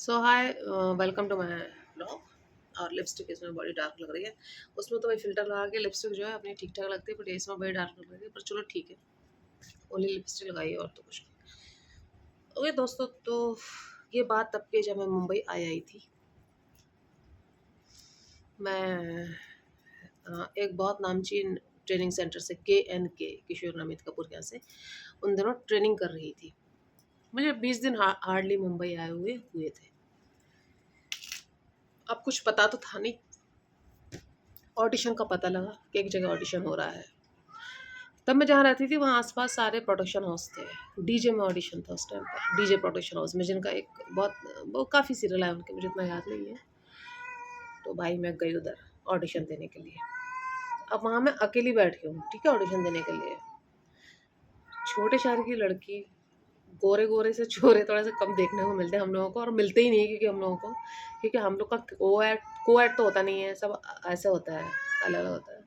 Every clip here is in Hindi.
So hi, welcome to my blog. और लिपस्टिक इसमें बड़ी डार्क लग रही है। उसमें तो भाई फिल्टर लगा के लिपस्टिक जो है अपनी ठीक ठाक लगती है, बट इसमें बड़ी डार्क लग रही है, पर चलो ठीक है। ओनली लिपस्टिक लगाई है और तो कुछ नहीं। ओके दोस्तों, तो ये बात तब की जब मैं मुंबई आई थी। मैं एक बहुत नामचीन ट्रेनिंग सेंटर से KNK किशोर नमित कपूर के यहाँ से उन दिनों ट्रेनिंग कर रही थी। मुझे 20 दिन हार्डली मुंबई आए हुए थे। अब कुछ पता तो था नहीं। ऑडिशन का पता लगा कि एक जगह ऑडिशन हो रहा है। तब मैं जहाँ रहती थी वहाँ आसपास सारे प्रोडक्शन हाउस थे। डीजे में ऑडिशन था उस टाइम पर, डीजे प्रोडक्शन हाउस में, जिनका एक वो काफ़ी सीरियल है उनके, मुझे इतना याद नहीं है। तो भाई मैं गई उधर ऑडिशन देने के लिए। अब वहाँ मैं अकेली बैठी हूँ, ठीक है, ऑडिशन देने के लिए। छोटे शहर की लड़की, गोरे गोरे से छोरे थोड़े से कम देखने को मिलते हैं हम लोगों को, और मिलते ही नहीं है क्योंकि हम लोगों को, क्योंकि हम लोग का को एड तो होता नहीं है, सब ऐसे होता है, अलग अलग होता है।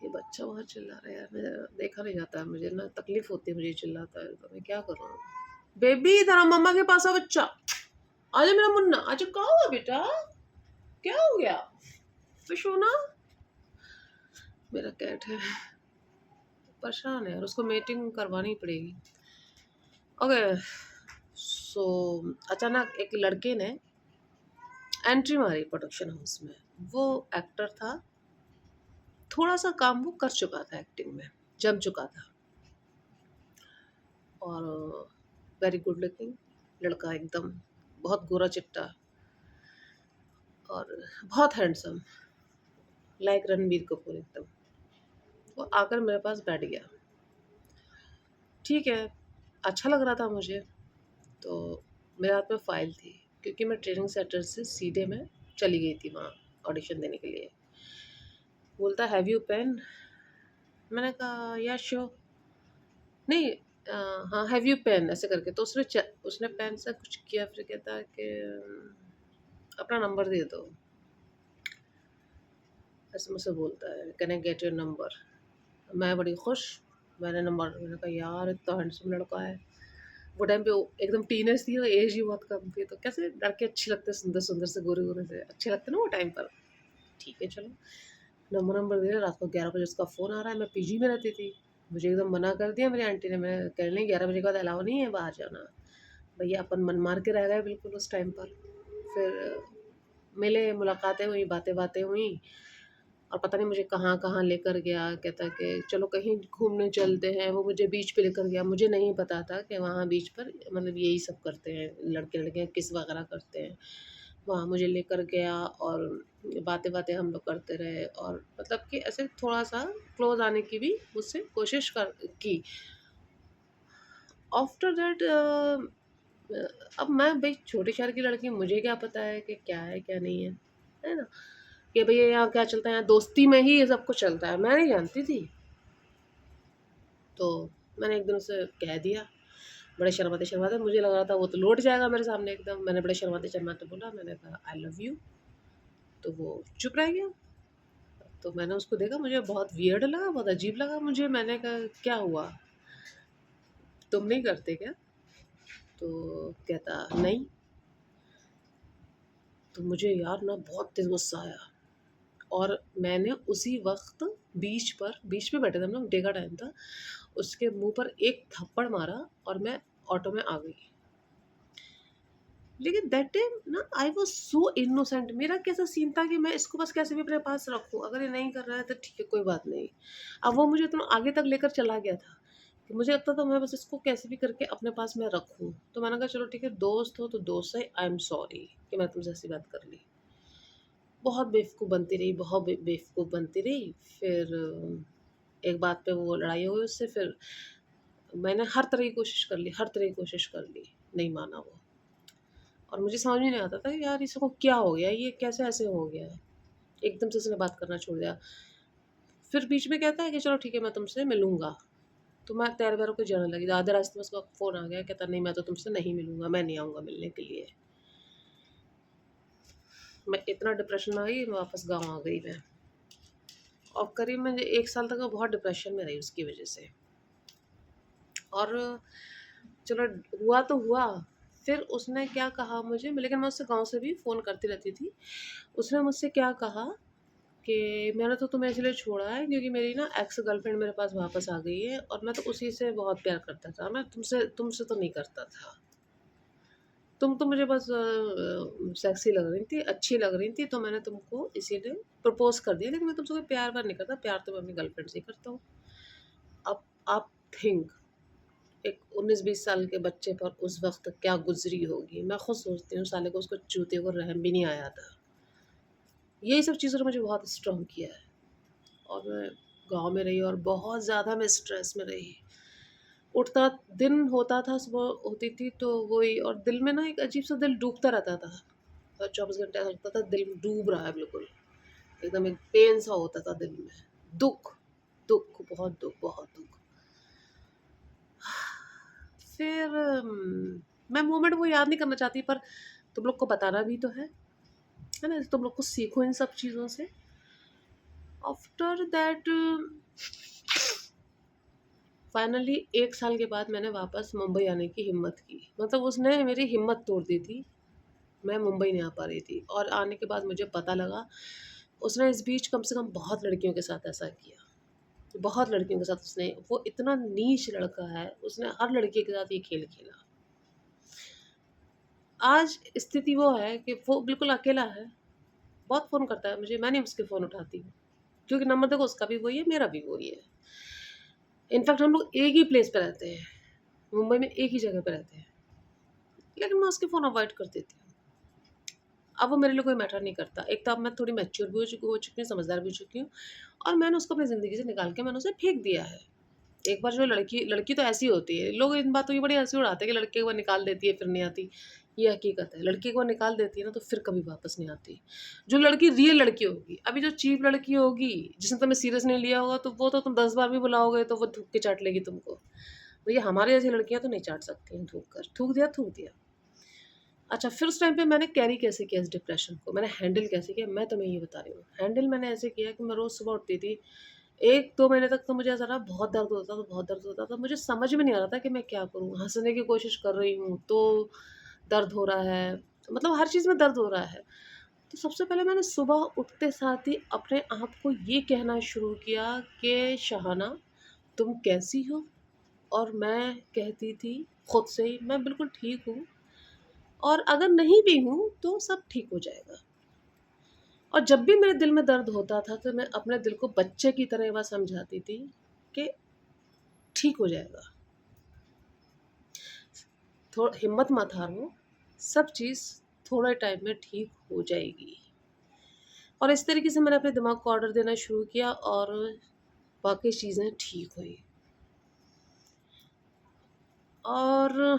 ये बच्चा वहाँ चिल्ला रहा है यार, मैं देखा नहीं जाता है, मुझे ना तकलीफ होती है, मुझे चिल्लाता है तो मैं क्या करूँ। बेबी इधर आ, मम्मा के पास आ बच्चा। आजा मेरा मुन्ना, आजा, कहाँ हुआ बेटा, क्या हो गया सोना। मेरा कैट है, परेशान है और उसको मीटिंग करवानी पड़ेगी। ओके, सो अचानक एक लड़के ने एंट्री मारी प्रोडक्शन हाउस में। वो एक्टर था, थोड़ा सा काम वो कर चुका था, एक्टिंग में जम चुका था, और वेरी गुड लुकिंग लड़का, एकदम बहुत गोरा चिट्टा और बहुत हैंडसम, लाइक रणबीर कपूर एकदम। वो आकर मेरे पास बैठ गया। ठीक है, अच्छा लग रहा था मुझे। तो मेरे हाथ में फ़ाइल थी, क्योंकि मैं ट्रेनिंग सेंटर से सीधे मैं चली गई थी वहाँ ऑडिशन देने के लिए। बोलता हैव यू पेन। मैंने कहा या श्योर। नहीं, हाँ हैव यू पेन ऐसे करके। तो उसने पेन से कुछ किया, फिर कहता है कि अपना नंबर दे दो, ऐसे मुझसे बोलता है, can I get your number. मैं बड़ी खुश, मैंने कहा यार इतना हैंडसम लड़का है। वो टाइम पे एकदम टीनेज थी, एज ही बहुत कम थी, तो कैसे लड़के अच्छे लगते, सुंदर सुंदर से, गोरे गोरे से अच्छे लगते ना वो टाइम पर। ठीक है चलो, नंबर नंबर दे। रात को 11 बजे उसका फ़ोन आ रहा है। मैं PG में रहती थी, मुझे एकदम मना कर दिया मेरी आंटी ने। मैं कह रही 11 बजे के बाद अलाउ नहीं है बाहर जाना। भैया अपन मन मार के रह गए बिल्कुल उस टाइम पर। फिर मिले, मुलाकातें हुई, बातें बातें हुई, और पता नहीं मुझे कहाँ कहाँ लेकर गया। कहता कि चलो कहीं घूमने चलते हैं। वो मुझे बीच पे लेकर गया। मुझे नहीं पता था कि वहाँ बीच पर मतलब यही सब करते हैं लड़के लड़के, किस वगैरह करते हैं। वहाँ मुझे लेकर गया और बातें बातें हम लोग करते रहे, और मतलब कि ऐसे थोड़ा सा क्लोज आने की भी मुझसे कोशिश कर की। आफ्टर दैट अब मैं भाई छोटे शहर की लड़की, मुझे क्या पता है कि क्या है क्या नहीं है ना, कि भैया यहाँ क्या चलता है, यहाँ दोस्ती में ही ये सब कुछ चलता है, मैं नहीं जानती थी। तो मैंने एक दिन उसे कह दिया, बड़े शर्माते शर्माते, मुझे लग रहा था वो तो लौट जाएगा मेरे सामने एकदम। मैंने बड़े शर्माते शर्माते बोला, मैंने कहा आई लव यू। तो वो चुप रह गया। तो मैंने उसको देखा, मुझे बहुत वियर्ड लगा, बहुत अजीब लगा मुझे। मैंने कहा क्या हुआ, तुम नहीं करते क्या। तो कहता नहीं। तो मुझे यार ना बहुत तेज गुस्सा आया, और मैंने उसी वक्त बीच पे बैठे थे हम लोग, डे का टाइम था, उसके मुंह पर एक थप्पड़ मारा और मैं ऑटो में आ गई। लेकिन दैट टाइम ना आई वाज सो इनोसेंट। मेरा कैसा सीन था कि मैं इसको बस कैसे भी अपने पास रखूं, अगर ये नहीं कर रहा है तो ठीक है, कोई बात नहीं। अब वो मुझे इतना आगे तक लेकर चला गया था कि मुझे लगता था मैं बस इसको कैसे भी करके अपने पास में रखूं। तो मैंने कहा चलो ठीक है, दोस्त हो तो दोस्त है, आई एम सॉरी कि मैं तुमसे ऐसी बात कर ली। बहुत बेवकूफ़ बनती रही, बहुत बेवकूफ़ बनती रही। फिर एक बात पे वो लड़ाई हुई उससे। फिर मैंने हर तरह की कोशिश कर ली, हर तरह की कोशिश कर ली, नहीं माना वो। और मुझे समझ में नहीं आता था कि यार इसको क्या हो गया, ये कैसे ऐसे हो गया है। एकदम से उसने बात करना छोड़ दिया। फिर बीच में कहता है कि चलो ठीक है मैं तुमसे मिलूँगा। तो मैं तैयार वैयार होके जाने लगी, आधे रास्ते में उसका फ़ोन आ गया, कहता नहीं मैं तो तुमसे नहीं मिलूँगा, मैं नहीं आऊँगा मिलने के लिए। मैं इतना डिप्रेशन में आ गई, मैं वापस गाँव आ गई मैं। और करीब मैं 1 साल तक मैं बहुत डिप्रेशन में रही उसकी वज़ह से। और चलो हुआ तो हुआ, फिर उसने क्या कहा मुझे, लेकिन मैं उससे गाँव से भी फ़ोन करती रहती थी। उसने मुझसे क्या कहा कि मैंने तो तुम्हें इसलिए छोड़ा है क्योंकि मेरी ना एक्स गर्लफ्रेंड मेरे पास वापस आ गई है और मैं तो उसी से बहुत प्यार करता था, मैं तुमसे तो नहीं करता था। तुम तो मुझे बस सेक्सी लग रही थी, अच्छी लग रही थी, तो मैंने तुमको इसीलिए प्रपोज़ कर दिया, लेकिन मैं तुमसे कोई प्यार व्यार नहीं करता, प्यार तो मैं अपनी गर्लफ्रेंड से ही करता हूँ। अब आप थिंक, एक 19-20 साल के बच्चे पर उस वक़्त क्या गुज़री होगी। मैं खुद सोचती हूँ साले को, उसको चूतिए को रहम भी नहीं आया था। यही सब चीज़ों ने मुझे बहुत स्ट्रॉन्ग किया है और मैं गाँव में रही और बहुत ज़्यादा मैं स्ट्रेस में रही। उठता दिन होता था, सुबह होती थी तो वही, और दिल में ना एक अजीब-सा दिल डूबता रहता था। 24 घंटे ऐसा लगता था दिल डूब रहा है बिल्कुल। एकदम एक पेन सा होता था दिल में। दुःख, दुःख, बहुत दुःख, बहुत दुःख। फिर मैं मोमेंट वो याद नहीं करना चाहती, पर तुम लोग को बताना भी तो है ना? तुम लोग को सीखो इन सब चीज़ों से। आफ्टर दैट फाइनली 1 साल के बाद मैंने वापस मुंबई आने की हिम्मत की। मतलब उसने मेरी हिम्मत तोड़ दी थी। मैं मुंबई नहीं आ पा रही थी और आने के बाद मुझे पता लगा, उसने इस बीच कम से कम बहुत लड़कियों के साथ ऐसा किया। बहुत लड़कियों के साथ उसने, वो इतना नीच लड़का है, उसने हर लड़की के साथ ये खेल खेला। आज स्थिति वो है कि वो बिल्कुल अकेला है। बहुत फ़ोन करता है मुझे, मैं नहीं उसके फ़ोन उठाती हूँ, क्योंकि नंबर देखो उसका भी वही है, मेरा भी वही है। इनफैक्ट हम लोग एक ही प्लेस पे रहते हैं, मुंबई में एक ही जगह पे रहते हैं, लेकिन मैं उसके फ़ोन अवॉइड कर देती हूँ। अब वो मेरे लिए कोई मैटर नहीं करता। एक तो अब मैं थोड़ी मैच्योर भी हो चुकी हूँ, समझदार भी हो चुकी हूँ और मैंने उसको अपनी ज़िंदगी से निकाल के मैंने उसे फेंक दिया है। एक बार जो लड़की लड़की तो ऐसी होती है, लोग इन बातों की बड़ी हँसी उड़ाते हैं कि लड़की एक बार निकाल देती है फिर नहीं आती। ये हकीकत है, लड़की एक बार निकाल देती है ना तो फिर कभी वापस नहीं आती। जो लड़की रियल लड़की होगी, अभी जो चीप लड़की होगी, जिसने तुम्हें सीरियस नहीं लिया होगा, तो वो तो तुम 10 बार भी बुलाओगे तो वो थूक के चाट लेगी तुमको। भैया हमारे जैसी लड़कियाँ तो नहीं चाट सकती हैं थूक कर, थूक दिया, थूक दिया। अच्छा, फिर उस टाइम पे मैंने कैरी कैसे किया इस डिप्रेशन को, मैंने हैंडल कैसे किया, मैं तुम्हें ये बता रही हूँ। हैंडल मैंने ऐसे किया कि मैं रोज़ सुबह उठती थी, 1-2 महीने तक तो मुझे ऐसा रहा, बहुत दर्द होता था, बहुत दर्द होता था। मुझे समझ में नहीं आ रहा था कि मैं क्या करूँ? हँसने की कोशिश कर रही हूँ, तो दर्द हो रहा है, मतलब हर चीज़ में दर्द हो रहा है। तो सबसे पहले मैंने सुबह उठते साथ ही अपने आप को ये कहना शुरू किया कि शहाना, तुम कैसी हो? और मैं कहती थी खुद से ही, मैं बिल्कुल ठीक हूँ और अगर नहीं भी हूँ, तो सब ठीक हो जाएगा। और जब भी मेरे दिल में दर्द होता था, तो मैं अपने दिल को बच्चे की तरह बस समझाती थी कि ठीक हो जाएगा। थोड़ा हिम्मत मत हारो, सब चीज़ थोड़े टाइम में ठीक हो जाएगी। और इस तरीके से मैंने अपने दिमाग को ऑर्डर देना शुरू किया और बाकी चीज़ें ठीक हुई। और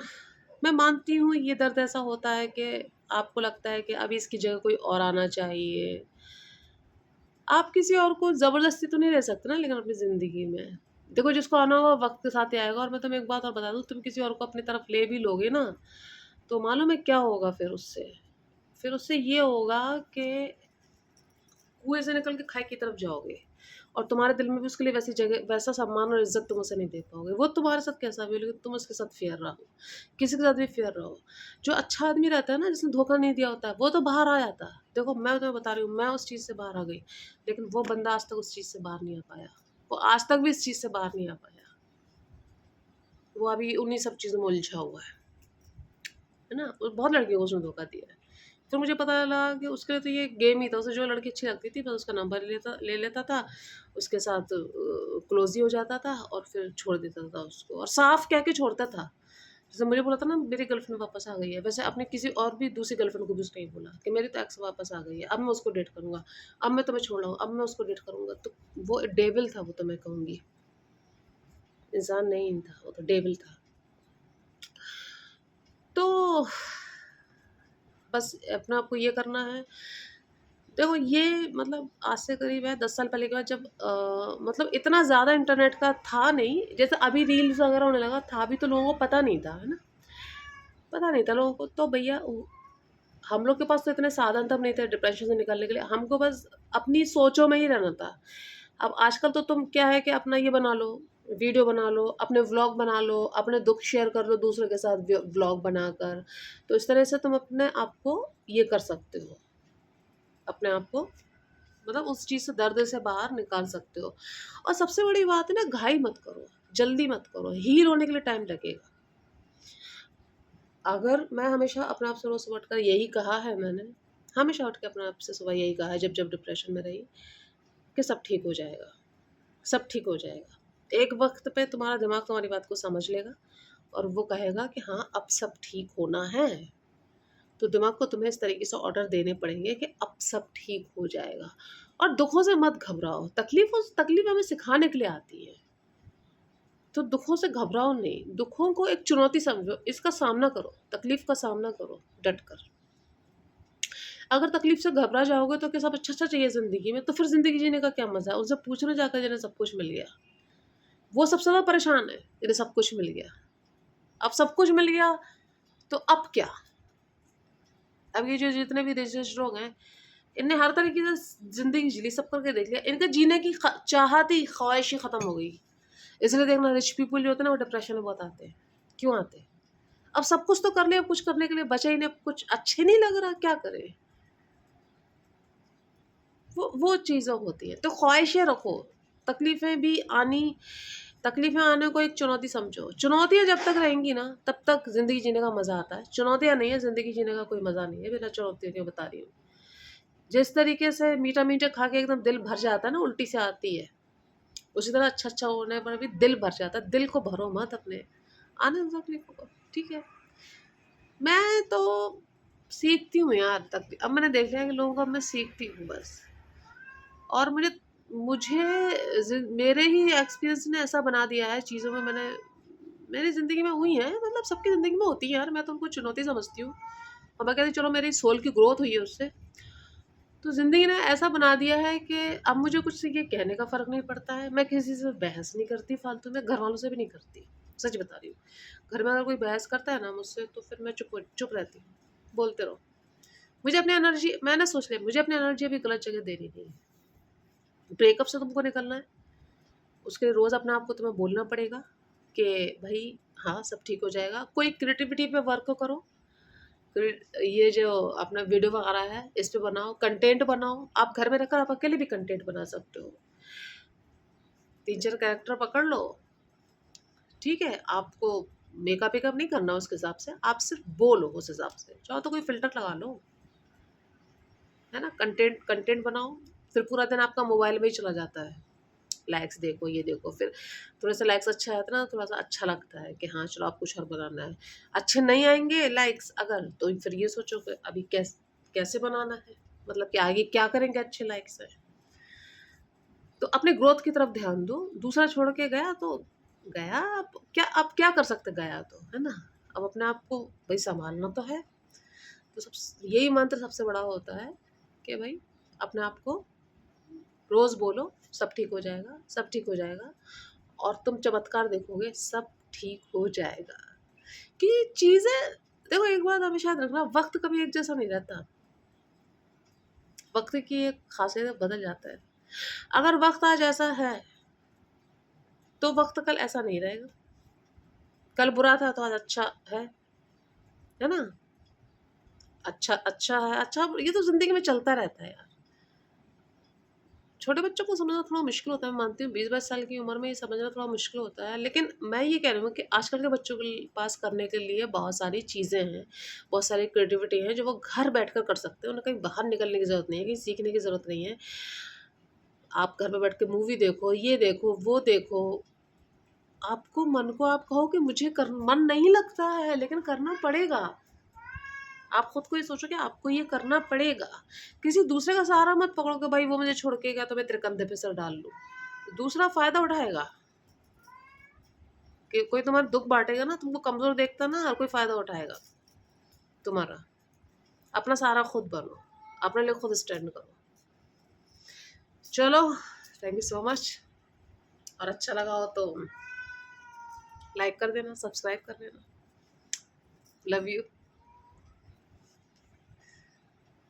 मैं मानती हूँ ये दर्द ऐसा होता है कि आपको लगता है कि अभी इसकी जगह कोई और आना चाहिए। आप किसी और को ज़बरदस्ती तो नहीं रह सकते ना, लेकिन अपनी ज़िंदगी में। देखो जिसको आना होगा वक़्त के साथ ही आएगा, और मैं तुम्हें एक बात और बता दूँ, तुम किसी और को अपनी तरफ ले भी लोगे ना, तो मालूम है क्या होगा फिर उससे? फिर उससे ये होगा कि कुएँ से निकल के खाई की तरफ जाओगे और तुम्हारे दिल में भी उसके लिए वैसी जगह, वैसा सम्मान और इज़्ज़त तुम उसे नहीं दे पाओगे। वो तुम्हारे साथ कैसा भी हो, लेकिन तुम उसके साथ फ़ेयर रहो। किसी के साथ भी फ़ेयर रहो। जो अच्छा आदमी रहता है ना, जिसने धोखा नहीं दिया होता है, वो तो बाहर आ जाता है। देखो मैं तुम्हें बता रही हूँ, मैं उस चीज़ से बाहर आ गई, लेकिन वो बंदा आज तक उस चीज़ से बाहर नहीं आ पाया। वो आज तक भी इस चीज़ से बाहर नहीं आ पाया। वो अभी उन्हीं सब चीज़ों में उलझा हुआ है ना? और बहुत लड़कियों को उसने धोखा दिया है। फिर मुझे पता लगा कि उसके लिए तो ये गेम ही था। उसे जो लड़की अच्छी लगती थी बस उसका नंबर ले लेता था, उसके साथ क्लोज़ ही हो जाता था और फिर छोड़ देता था उसको, और साफ कह के छोड़ता था। जैसे मुझे बोला था ना मेरी गर्लफ्रेंड वापस आ गई है, वैसे अपने किसी और भी दूसरी गर्लफ्रेंड को भी उसने ही बोला कि मेरी तो एक्स वापस आ गई है, अब मैं उसको डेट करूँगा, अब मैं तुम्हें छोड़ रहा हूँ, अब मैं उसको डेट करूँगा। तो वो डेविल था, वो तो मैं कहूँगी, इंसान नहीं था, वो तो डेविल था। तो बस अपने आप को ये करना है। देखो ये मतलब आज से करीब है 10 साल पहले की बात, जब मतलब इतना ज़्यादा इंटरनेट का था नहीं, जैसे अभी रील्स वगैरह होने लगा था, भी तो लोगों को पता नहीं था, है ना? पता नहीं था लोगों को, तो भैया हम लोग के पास तो इतने साधन तब नहीं थे डिप्रेशन से निकलने के लिए, हमको बस अपनी सोचों में ही रहना था। अब आजकल तो तुम क्या है कि अपना ये बना लो, वीडियो बना लो, अपने व्लॉग बना लो, अपने दुख शेयर कर लो दूसरे के साथ व्लॉग बनाकर। तो इस तरह से तुम अपने आप को ये कर सकते हो, अपने आप को मतलब उस चीज़ से, दर्द से बाहर निकाल सकते हो। और सबसे बड़ी बात है ना, घाई मत करो, जल्दी मत करो, हील होने के लिए टाइम लगेगा। अगर मैं हमेशा अपने आप से रोज़ सुबह उठकर यही कहा है, मैंने हमेशा उठ के अपने आप से सुबह यही कहा है, जब जब डिप्रेशन में रही, कि सब ठीक हो जाएगा, सब ठीक हो जाएगा। एक वक्त पे तुम्हारा दिमाग तुम्हारी बात को समझ लेगा और वो कहेगा कि हाँ अब सब ठीक होना है। तो दिमाग को तुम्हें इस तरीके से ऑर्डर देने पड़ेंगे कि अब सब ठीक हो जाएगा। और दुखों से मत घबराओ, तकलीफ हमें सिखाने के लिए आती है। तो दुखों से घबराओ नहीं, दुखों को एक चुनौती समझो, इसका सामना करो, तकलीफ का सामना करो डट कर। अगर तकलीफ से घबरा जाओगे तो क्या सब अच्छा चाहिए ज़िंदगी में, तो फिर ज़िंदगी जीने का क्या मज़ा है। उनसे पूछने जाकर जिन्हें सब कुछ मिल गया, वो सबसे ज़्यादा परेशान है जिन्हें सब कुछ मिल गया। अब सब कुछ मिल गया तो अब क्या। अब ये जो जितने भी रिच लोग हैं, इनने हर तरीके से ज़िंदगी जी ली, सब करके देख लिया, इनके जीने की चाहत ही, ख्वाहिश ही ख़त्म हो गई। इसलिए देखना रिच पीपल जो होते हैं ना, वो डिप्रेशन में बहुत आते हैं। क्यों आते हैं? अब सब कुछ तो कर लिया, अब कुछ करने के लिए बचा ही नहीं, अब कुछ अच्छे नहीं लग रहा, क्या करें। वो चीज़ें होती हैं। तो ख्वाहिशें रखो, तकलीफ़ें आने को एक चुनौती समझो। चुनौतियाँ जब तक रहेंगी ना, तब तक ज़िंदगी जीने का मज़ा आता है। चुनौतियाँ नहीं है, ज़िंदगी जीने का कोई मज़ा नहीं है बिना चुनौतियों के, बता रही हूँ। जिस तरीके से मीठा-मीठा खा के एकदम दिल भर जाता है ना, उल्टी से आती है, उसी तरह अच्छा-अच्छा होने पर भी दिल भर जाता है। दिल को भरो मत अपने, आने दो तकलीफ़ों को, ठीक है। मैं तो सीखती हूँ यार, अब मैंने देख लिया है कि लोगों को अब मैं सीखती हूँ बस। और मुझे मुझे मेरे ही एक्सपीरियंस ने ऐसा बना दिया है चीज़ों में, मेरी ज़िंदगी में हुई है, मतलब सबकी ज़िंदगी में होती है यार, मैं तो उनको चुनौती समझती हूँ। और मैं कहती हूँ चलो मेरी सोल की ग्रोथ हुई है उससे। तो ज़िंदगी ने ऐसा बना दिया है कि अब मुझे कुछ से ये कहने का फ़र्क नहीं पड़ता है। मैं किसी से बहस नहीं करती फालतू में, घर वालों से भी नहीं करती, सच बता रही हूँ। घर में अगर कोई बहस करता है ना मुझसे, तो फिर मैं चुप रहती हूँ, बोलते रहो। मुझे अपनी एनर्जी, मैंने सोच लिया, मुझे अपनी एनर्जी अभी गलत जगह देनी नहीं है। ब्रेकअप से तुमको निकलना है, उसके लिए रोज़ अपने आप को तुम्हें बोलना पड़ेगा कि भाई हाँ सब ठीक हो जाएगा। कोई क्रिएटिविटी पे वर्क करो, ये जो अपना वीडियो वगैरह है इस पे बनाओ, कंटेंट बनाओ। आप घर में रहकर आप अकेले भी कंटेंट बना सकते हो। 3-4 कैरेक्टर पकड़ लो, ठीक है। आपको मेकअप वेकअप नहीं करना उसके हिसाब से, आप सिर्फ बोलो उस हिसाब से, चाहो तो कोई फ़िल्टर लगा लो, है ना। कंटेंट बनाओ, फिर पूरा दिन आपका मोबाइल में ही चला जाता है। लाइक्स देखो, ये देखो, फिर थोड़े से लाइक्स अच्छे आते हैं ना, थोड़ा सा अच्छा लगता है कि हाँ चलो आप कुछ और बनाना है। अच्छे नहीं आएंगे लाइक्स अगर, तो फिर ये सोचो कि अभी कैसे बनाना है, मतलब कि आगे क्या करेंगे अच्छे लाइक्स है। तो अपने ग्रोथ की तरफ ध्यान दो। दूसरा छोड़ के गया तो गया, अब क्या कर सकते, गया तो है ना। अब अपने आप को भाई संभालना तो है। तो यही मंत्र सबसे बड़ा होता है कि भाई अपने आप को रोज़ बोलो सब ठीक हो जाएगा, सब ठीक हो जाएगा। और तुम चमत्कार देखोगे, सब ठीक हो जाएगा। कि चीज़ें देखो, एक बात हमेशा याद रखना, वक्त कभी एक जैसा नहीं रहता। वक्त की एक खासियत बदल जाता है। अगर वक्त आज ऐसा है तो वक्त कल ऐसा नहीं रहेगा। कल बुरा था तो आज अच्छा है ना। अच्छा है, अच्छा, ये तो जिंदगी में चलता रहता है यार। छोटे बच्चों को समझना थोड़ा मुश्किल होता है, मैं मानती हूँ 20-22 साल की उम्र में ये समझना थोड़ा मुश्किल होता है। लेकिन मैं ये कह रही हूँ कि आजकल के बच्चों के पास करने के लिए बहुत सारी चीज़ें हैं, बहुत सारी क्रिएटिविटी है, जो वो घर बैठकर कर सकते हैं। उन्हें कहीं बाहर निकलने की ज़रूरत नहीं है, कहीं सीखने की ज़रूरत नहीं है। आप घर में बैठ के मूवी देखो, ये देखो, वो देखो। आपको मन को आप कहो कि मन नहीं लगता है, लेकिन करना पड़ेगा। आप खुद को ये सोचो कि आपको ये करना पड़ेगा। किसी दूसरे का सहारा मत पकड़ो कि भाई वो मुझे छोड़ के गया तो मैं तेरे कंधे पे सर डाल लूँ। दूसरा फ़ायदा उठाएगा कि कोई तुम्हारा दुःख बाँटेगा ना, तुमको कमज़ोर देखता ना, हर कोई फ़ायदा उठाएगा तुम्हारा। अपना सहारा खुद बनो, अपने लिए खुद स्टैंड करो। चलो, थैंक यू सो मच। और अच्छा लगा हो तो लाइक कर देना, सब्सक्राइब कर देना। Love you.